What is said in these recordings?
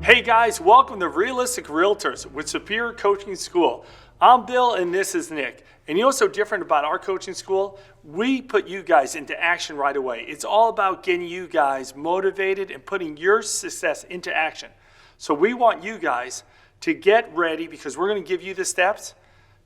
Hey guys, welcome to Realistic Realtors with Superior Coaching School. I'm Bill and this is Nick. And you know what's so different about our coaching school? We put you guys into action right away. It's all about getting you guys motivated and putting your success into action. So we want you guys to get ready because we're going to give you the steps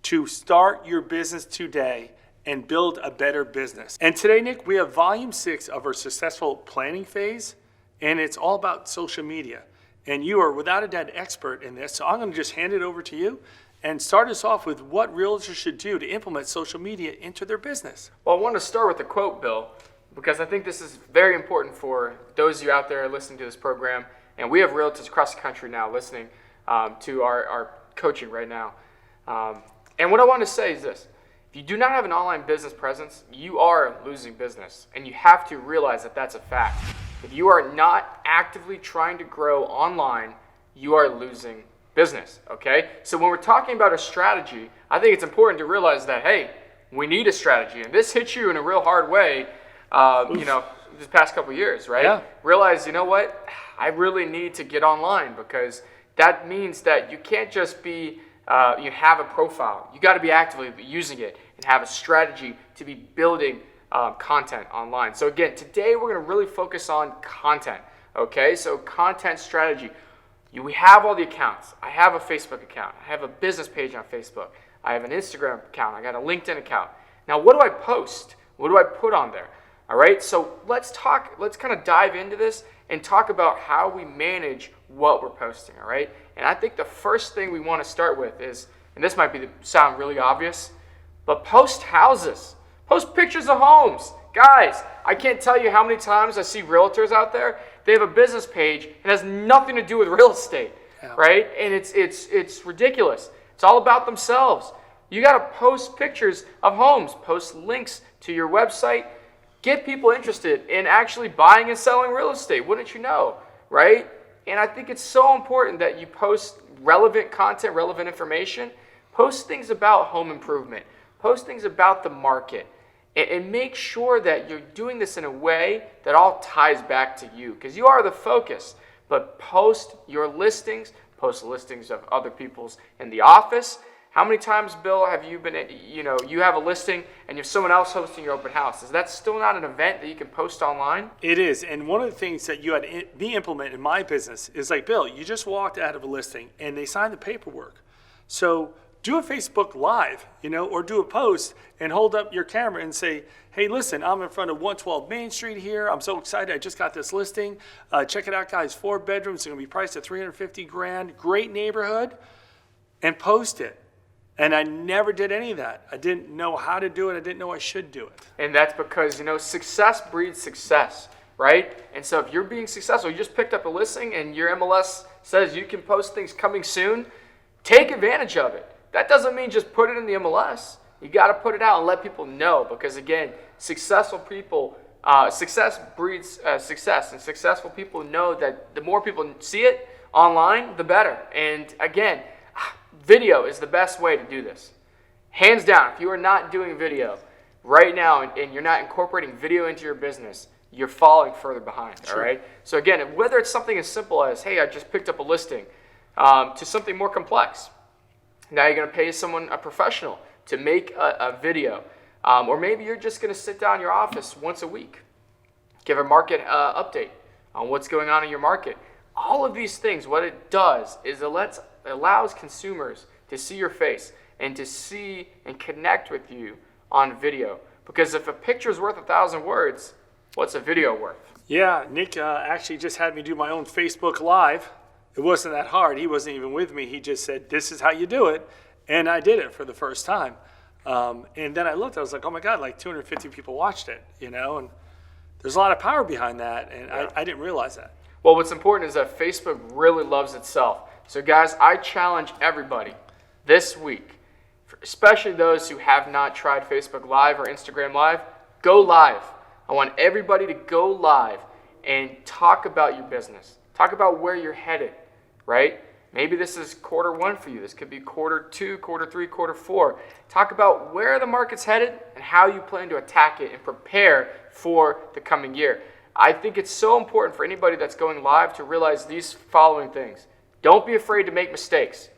to start your business today and build a better business. And today, Nick, we have volume 6 of our successful planning phase, and it's all about social media. And you are without a doubt expert in this, so I'm going to just hand it over to you and start us off with what realtors should do to implement social media into their business. Well, I want to start with a quote, Bill, because I think this is very important for those of you out there listening to this program. And we have realtors across the country now listening to our coaching right now. And what I want to say is this. If you do not have an online business presence, you are losing business. And you have to realize that that's a fact. If you are not actively trying to grow online, you are losing business, okay? So when we're talking about a strategy, I think it's important to realize that, hey, we need a strategy. And this hits you in a real hard way, this past couple of years, right? Yeah. Realize, you know what? I really need to get online because that means that you can't just be, you have a profile. You got to be actively using it and have a strategy to be building content online. So again, today we're going to really focus on content, okay? So content strategy. We have all the accounts. I have a Facebook account. I have a business page on Facebook. I have an Instagram account. I got a LinkedIn account. Now, what do I post? What do I put on there? All right, so let's kind of dive into this and talk about how we manage what we're posting, all right? And I think the first thing we want to start with is, and this might sound really obvious, but post houses. Post pictures of homes. Guys, I can't tell you how many times I see realtors out there. They have a business page. It has nothing to do with real estate, right? And it's ridiculous. It's all about themselves. You got to post pictures of homes. Post links to your website. Get people interested in actually buying and selling real estate. Wouldn't you know, right? And I think it's so important that you post relevant content, relevant information. Post things about home improvement. Post things about the market. And make sure that you're doing this in a way that all ties back to you because you are the focus. But post your listings, post listings of other people's in the office. How many times, Bill, have you been, you have a listing and you have someone else hosting your open house? Is that still not an event that you can post online? It is, and one of the things that you had me implement in my business is like, Bill, you just walked out of a listing and they signed the paperwork. So do a Facebook Live, or do a post and hold up your camera and say, hey, listen, I'm in front of 112 Main Street here. I'm so excited. I just got this listing. Check it out, guys. 4 bedrooms. It's going to be priced at $350,000. Great neighborhood. And post it. And I never did any of that. I didn't know how to do it. I didn't know I should do it. And that's because, success breeds success, right? And so if you're being successful, you just picked up a listing and your MLS says you can post things coming soon, take advantage of it. That doesn't mean just put it in the MLS. You got to put it out and let people know because, again, successful people, success breeds success. And successful people know that the more people see it online, the better. And, again, video is the best way to do this. Hands down, if you are not doing video right now and you're not incorporating video into your business, you're falling further behind, all right? So, again, whether it's something as simple as, hey, I just picked up a listing, to something more complex. Now you're going to pay someone, a professional, to make a video. Or maybe you're just going to sit down in your office once a week, give a market update on what's going on in your market. All of these things, what it does is it allows consumers to see your face and to see and connect with you on video. Because if a picture is worth 1,000 words, what's a video worth? Yeah, Nick actually just had me do my own Facebook Live. It wasn't that hard. He wasn't even with me. He just said, this is how you do it. And I did it for the first time. And then I looked, I was like, oh my God, like 250 people watched it, and there's a lot of power behind that. And I didn't realize that. Well, what's important is that Facebook really loves itself. So guys, I challenge everybody this week, especially those who have not tried Facebook Live or Instagram Live, go live. I want everybody to go live and talk about your business. Talk about where you're headed, right? Maybe this is quarter 1 for you. This could be quarter 2, quarter 3, quarter 4. Talk about where the market's headed and how you plan to attack it and prepare for the coming year. I think it's so important for anybody that's going live to realize these following things. Don't be afraid to make mistakes.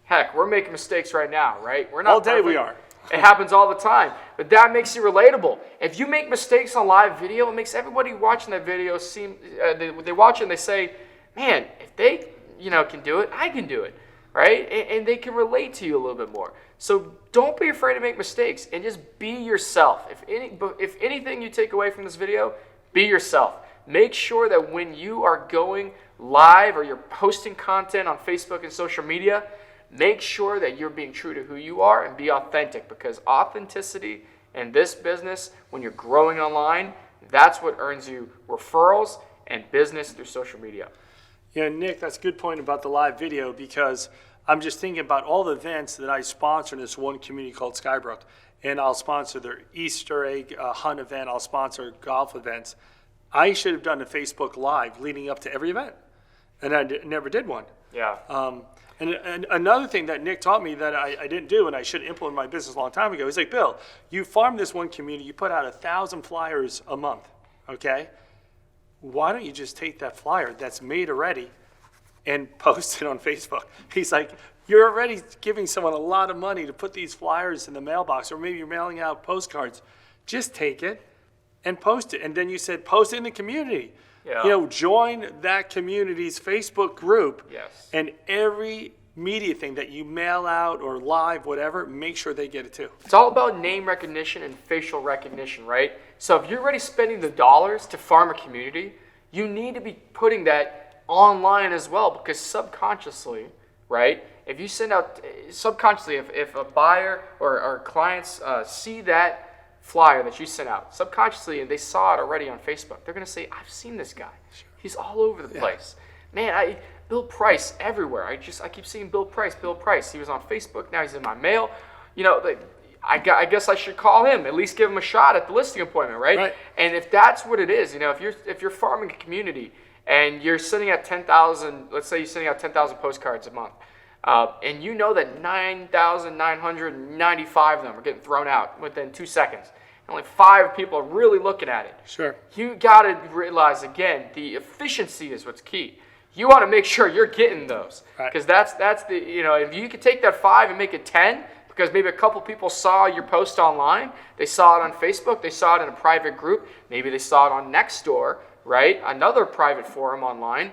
Heck, we're making mistakes right now, right? We're not All day perfect. we are. It happens all the time, but that makes you relatable. If you make mistakes on live video, it makes everybody watching that video seem, they watch it and they say, man, if they can do it, I can do it, right? And they can relate to you a little bit more. So don't be afraid to make mistakes and just be yourself. If anything you take away from this video, be yourself. Make sure that when you are going live or you're posting content on Facebook and social media, make sure that you're being true to who you are and be authentic, because authenticity in this business, when you're growing online, that's what earns you referrals and business through social media. Yeah, Nick, that's a good point about the live video, because I'm just thinking about all the events that I sponsor in this one community called Skybrook. And I'll sponsor their Easter egg hunt event. I'll sponsor golf events. I should have done a Facebook Live leading up to every event, and I never did one. Yeah. And another thing that Nick taught me that I didn't do, and I should implement in my business a long time ago, he's like, Bill, you farm this one community, you put out 1,000 flyers a month, okay? Why don't you just take that flyer that's made already and post it on Facebook? He's like, you're already giving someone a lot of money to put these flyers in the mailbox, or maybe you're mailing out postcards. Just take it and post it. And then you said, post it in the community. Yeah. Join that community's Facebook group. Yes. And every media thing that you mail out or live, whatever, make sure they get it too. It's all about name recognition and facial recognition, right? So if you're already spending the dollars to farm a community, you need to be putting that online as well, because subconsciously, right? If you send out, subconsciously, if a buyer or clients see that flyer that you sent out, subconsciously, and they saw it already on Facebook, they're going to say, I've seen this guy. He's all over the place. Man, Bill Price everywhere. I keep seeing Bill Price. He was on Facebook, now he's in my mail. I guess I should call him, at least give him a shot at the listing appointment, right? And if that's what it is, if you're farming a community and you're sending out 10,000, let's say you're sending out 10,000 postcards a month, and you know that 9,995 of them are getting thrown out within 2 seconds, and only 5 people are really looking at it. Sure. You got to realize, again, the efficiency is what's key. You want to make sure you're getting those, because that's the, if you could take that 5 and make it 10, because maybe a couple people saw your post online, they saw it on Facebook, they saw it in a private group, maybe they saw it on Nextdoor, right? Another private forum online.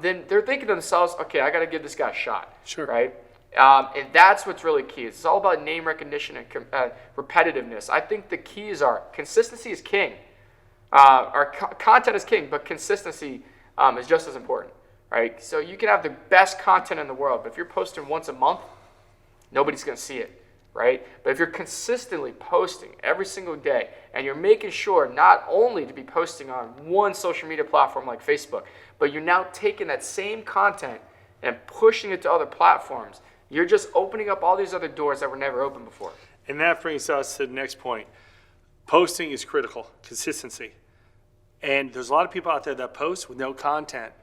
Then they're thinking to themselves, okay, I got to give this guy a shot, Sure. right? And that's what's really key. It's all about name recognition and repetitiveness. I think the keys are consistency is king. Content is king, but consistency is just as important, right? So you can have the best content in the world, but if you're posting once a month, nobody's going to see it, right? But if you're consistently posting every single day, and you're making sure not only to be posting on one social media platform like Facebook, but you're now taking that same content and pushing it to other platforms, you're just opening up all these other doors that were never open before. And that brings us to the next point. Posting is critical, consistency. And there's a lot of people out there that post with no content.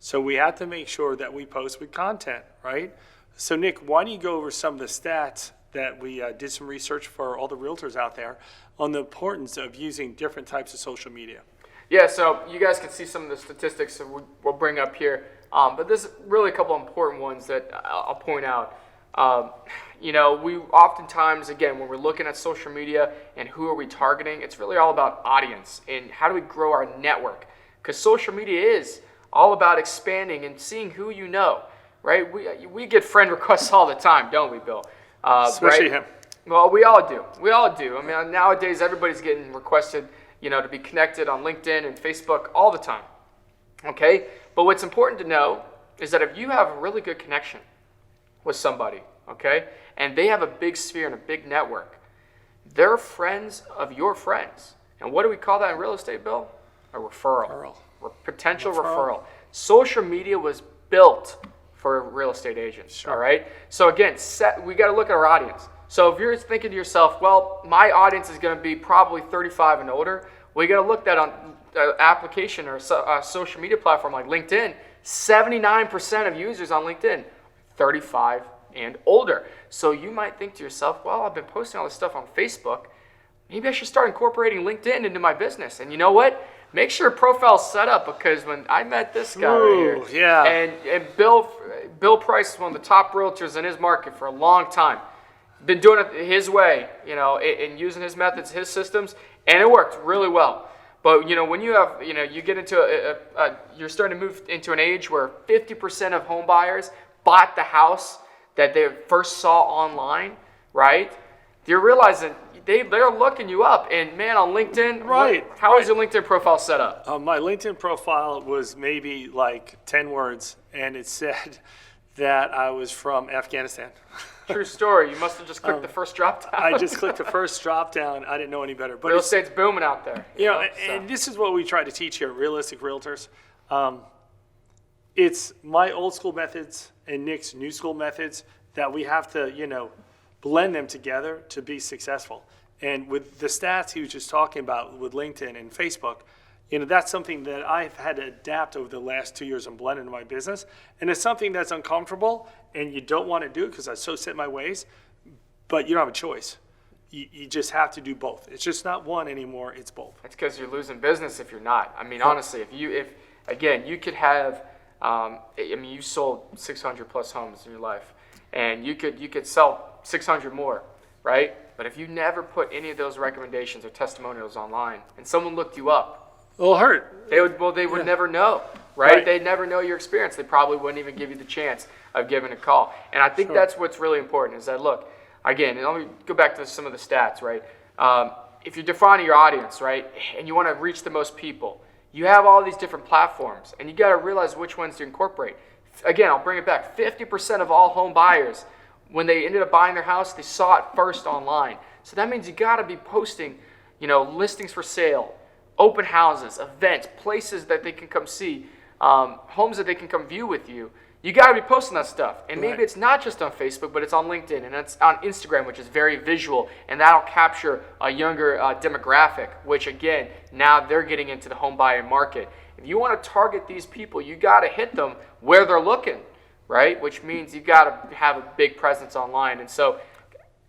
So we have to make sure that we post with content, right? So Nick, why don't you go over some of the stats that we did some research for all the realtors out there on the importance of using different types of social media? Yeah, so you guys can see some of the statistics that we'll bring up here. But there's really a couple important ones that I'll point out. We oftentimes, again, when we're looking at social media and who are we targeting, it's really all about audience and how do we grow our network. Because social media is all about expanding and seeing who you know. Right? We get friend requests all the time, don't we, Bill? Especially right? him. Well, we all do. I mean, nowadays everybody's getting requested, to be connected on LinkedIn and Facebook all the time. Okay? But what's important to know is that if you have a really good connection with somebody, okay, and they have a big sphere and a big network, they're friends of your friends. And what do we call that in real estate, Bill? A referral. Potential referral. Social media was built for real estate agents, Sure. all right? So again, we got to look at our audience. So if you're thinking to yourself, well, my audience is going to be probably 35 and older, well, you got to look at on an application or a social media platform like LinkedIn, 79% of users on LinkedIn, 35 and older. So you might think to yourself, well, I've been posting all this stuff on Facebook. Maybe I should start incorporating LinkedIn into my business. And you know what? make sure your profile's set up, because when I met this guy right Ooh, here, yeah. and Bill Price is one of the top realtors in his market for a long time. Been doing it his way, and using his methods, his systems, and it worked really well. But when you have, you get into you're starting to move into an age where 50% of home buyers bought the house that they first saw online, right? You're realizing they're looking you up, and man, on LinkedIn, Right. How is your LinkedIn profile set up? My LinkedIn profile was maybe like 10 words, and it said that I was from Afghanistan. True story. You must have just clicked the first drop down. I just clicked the first drop down. I didn't know any better. But Real estate's booming out there. and this is what we try to teach here, Realistic Realtors. It's my old school methods and Nick's new school methods that we have to, blend them together to be successful. And with the stats he was just talking about with LinkedIn and Facebook, that's something that I've had to adapt over the last 2 years and blend into my business. And it's something that's uncomfortable and you don't want to do it because I so set my ways, but you don't have a choice. You just have to do both. It's just not one anymore, it's both. It's because you're losing business if you're not. I mean, honestly, if again, you could have, you sold 600 plus homes in your life, and you could sell 600 more, right? But if you never put any of those recommendations or testimonials online, and someone looked you up, It'll hurt. they would never know, right? They'd never know your experience. They probably wouldn't even give you the chance of giving a call. And I think that's what's really important is that, look, again, and let me go back to some of the stats, right? If you're defining your audience, right, and you want to reach the most people, you have all these different platforms, and you got to realize which ones to incorporate. Again, I'll bring it back. 50% of all home buyers, when they ended up buying their house, they saw it first online. So that means you got to be posting, listings for sale, open houses, events, places that they can come see, homes that they can come view with you. You got to be posting that stuff. And maybe it's not just on Facebook, but it's on LinkedIn and it's on Instagram, which is very visual, and that'll capture a younger demographic, which again, now they're getting into the home buyer market. If you want to target these people, you got to hit them where they're looking, right? Which means you got to have a big presence online. And so,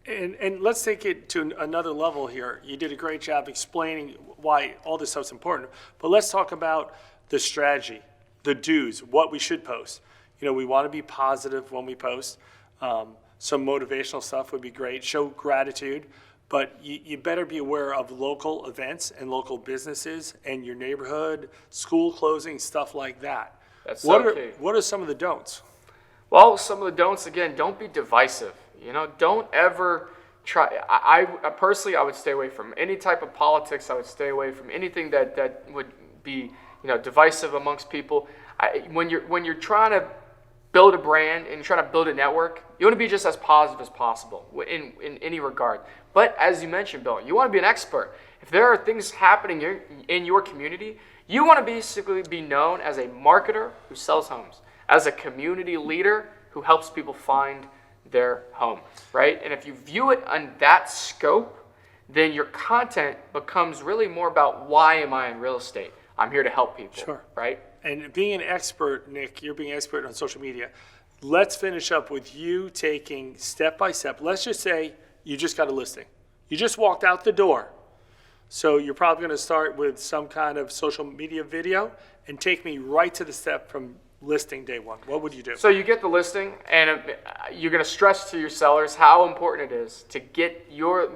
And let's take it to another level here. You did a great job explaining why all this stuff's important. But let's talk about the strategy, the do's, what we should post. We want to be positive when we post. Some motivational stuff would be great. Show gratitude. But you better be aware of local events and local businesses and your neighborhood, school closing, stuff like that. That's so key. What are some of the don'ts? Well, some of the don'ts, again, don't be divisive. Don't ever try. I personally, I would stay away from any type of politics. I would stay away from anything that would be, divisive amongst people. When you're trying to build a brand and you're trying to build a network, you want to be just as positive as possible in any regard. But as you mentioned, Bill, you want to be an expert. If there are things happening in your community, you want to basically be known as a marketer who sells homes, as a community leader who helps people find their home, right? And if you view it on that scope, then your content becomes really more about why am I in real estate? I'm here to help people, Sure. right? And being an expert, Nick, you're being an expert on social media. Let's finish up with you taking step by step. Let's just say you just got a listing. You just walked out the door. So you're probably going to start with some kind of social media video and take me right to the step from listing day one. What would you do? So you get the listing, and you're going to stress to your sellers how important it is to get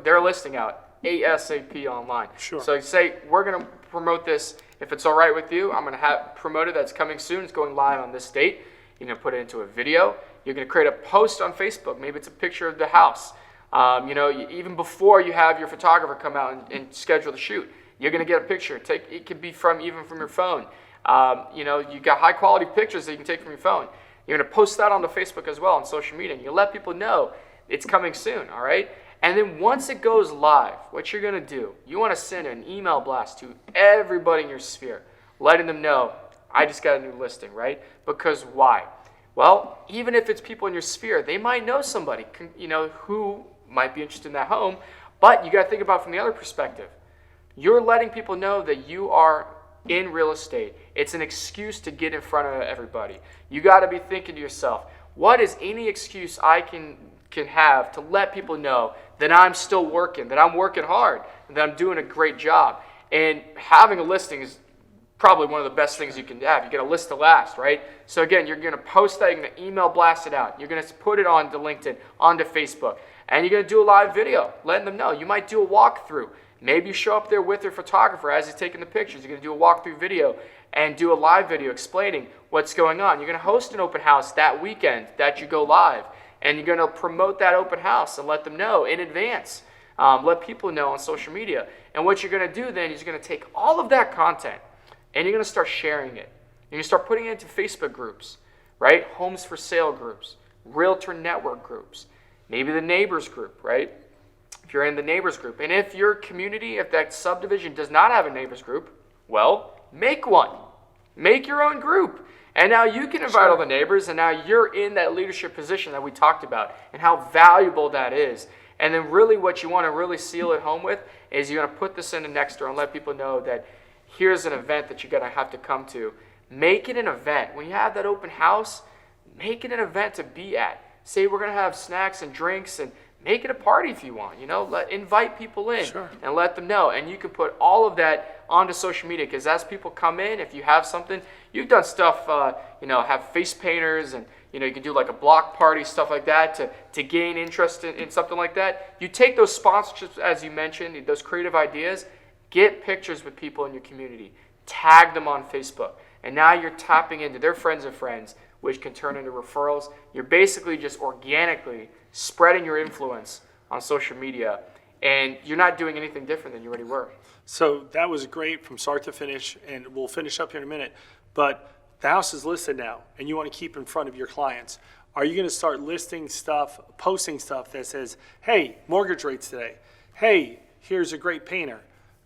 their listing out ASAP online. Sure. So you say, we're going to promote this. If it's all right with you, I'm going to have promoted that's coming soon. It's going live on this date. You're going to put it into a video. You're going to create a post on Facebook. Maybe it's a picture of the house. Even before you have your photographer come out and schedule the shoot, you're going to get a picture. It could be even from your phone. You got high quality pictures that you can take from your phone. You're going to post that onto Facebook as well on social media. And you let people know it's coming soon, all right? And then once it goes live, what you're going to do, you want to send an email blast to everybody in your sphere, letting them know, I just got a new listing, right? Because why? Well, even if it's people in your sphere, they might know somebody, who might be interested in that home, but you got to think about it from the other perspective. You're letting people know that you are in real estate. It's an excuse to get in front of everybody. You got to be thinking to yourself, what is any excuse I can have to let people know that I'm still working, that I'm working hard, and that I'm doing a great job? And having a listing is probably one of the best things you can have. You get a list to last, right? So again, you're going to post that, you're going to email blast it out. You're going to put it onto LinkedIn, onto Facebook, and you're going to do a live video, letting them know. You might do a walkthrough. Maybe you show up there with your photographer as he's taking the pictures. You're going to do a walkthrough video and do a live video explaining what's going on. You're going to host an open house that weekend that you go live, and you're going to promote that open house and let them know in advance. Let people know on social media. And what you're going to do then is you're going to take all of that content and you're going to start sharing it. You're going to start putting it into Facebook groups, right? Homes for sale groups, realtor network groups, maybe the neighbors group, right? If you're in the neighbors group. And if your community, if that subdivision does not have a neighbors group, well, make one. Make your own group. And now you can invite all the neighbors, and now you're in that leadership position that we talked about and how valuable that is. And then really what you want to really seal it home with is you're going to put this in the next door and let people know that here's an event that you're going to have to come to. Make it an event. When you have that open house, make it an event to be at. Say we're going to have snacks and drinks, and make it a party if you want. Invite people in and let them know. And you can put all of that onto social media, because as people come in, if you have something, you've done stuff, have face painters, and you can do like a block party, stuff like that to gain interest in something like that. You take those sponsorships, as you mentioned, those creative ideas, get pictures with people in your community, tag them on Facebook, and now you're tapping into their friends of friends, which can turn into referrals. You're basically just organically spreading your influence on social media, and you're not doing anything different than you already were. So that was great from start to finish, and we'll finish up here in a minute. But the house is listed now, and you want to keep in front of your clients. Are you going to start listing stuff, posting stuff that says, hey, mortgage rates today. Hey, here's a great painter.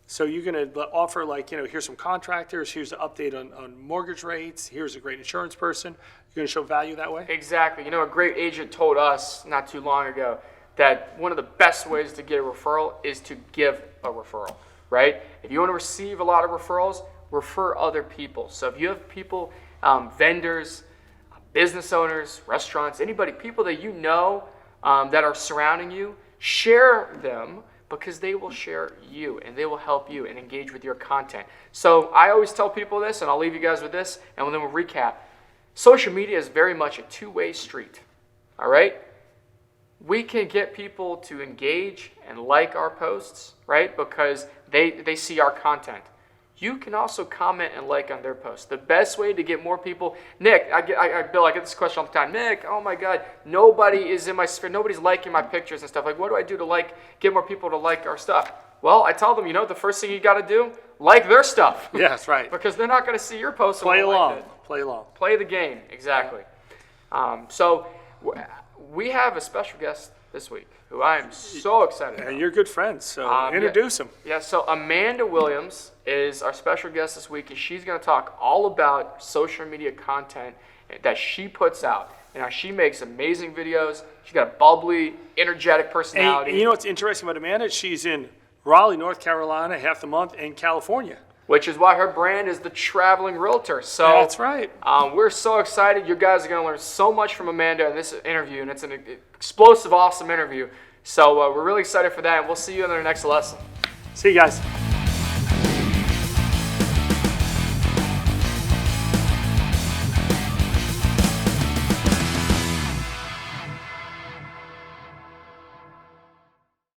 So you're going to offer here's some contractors, here's an update on mortgage rates, here's a great insurance person. You're going to show value that way? Exactly. A great agent told us not too long ago that one of the best ways to get a referral is to give a referral, right? If you want to receive a lot of referrals, refer other people. So if you have people, vendors, business owners, restaurants, people that you know that are surrounding you, share them, because they will share you and they will help you and engage with your content. So I always tell people this, and I'll leave you guys with this, and then we'll recap. Social media is very much a two-way street, all right? We can get people to engage and like our posts, right, because they see our content. You can also comment and like on their posts. The best way to get more people, Nick, Bill, I get this question all the time. Nick, oh my God, nobody is in my sphere. Nobody's liking my pictures and stuff. What do I do to get more people to like our stuff? Well, I tell them, the first thing you got to do, like their stuff. Yeah, that's right. Because they're not going to see your posts. Play along. Like Play along. Play the game, exactly. So we have a special guest this week who I am so excited about. And you're good friends, so introduce him. Yeah, so Amanda Williams is our special guest this week, and she's going to talk all about social media content that she puts out. She makes amazing videos. She's got a bubbly, energetic personality. And you know what's interesting about Amanda? She's in Raleigh, North Carolina, half the month, and California. Which is why her brand is the Traveling Realtor. So that's right. We're so excited. You guys are going to learn so much from Amanda in this interview, and it's an explosive, awesome interview. So we're really excited for that, and we'll see you in our next lesson. See you guys.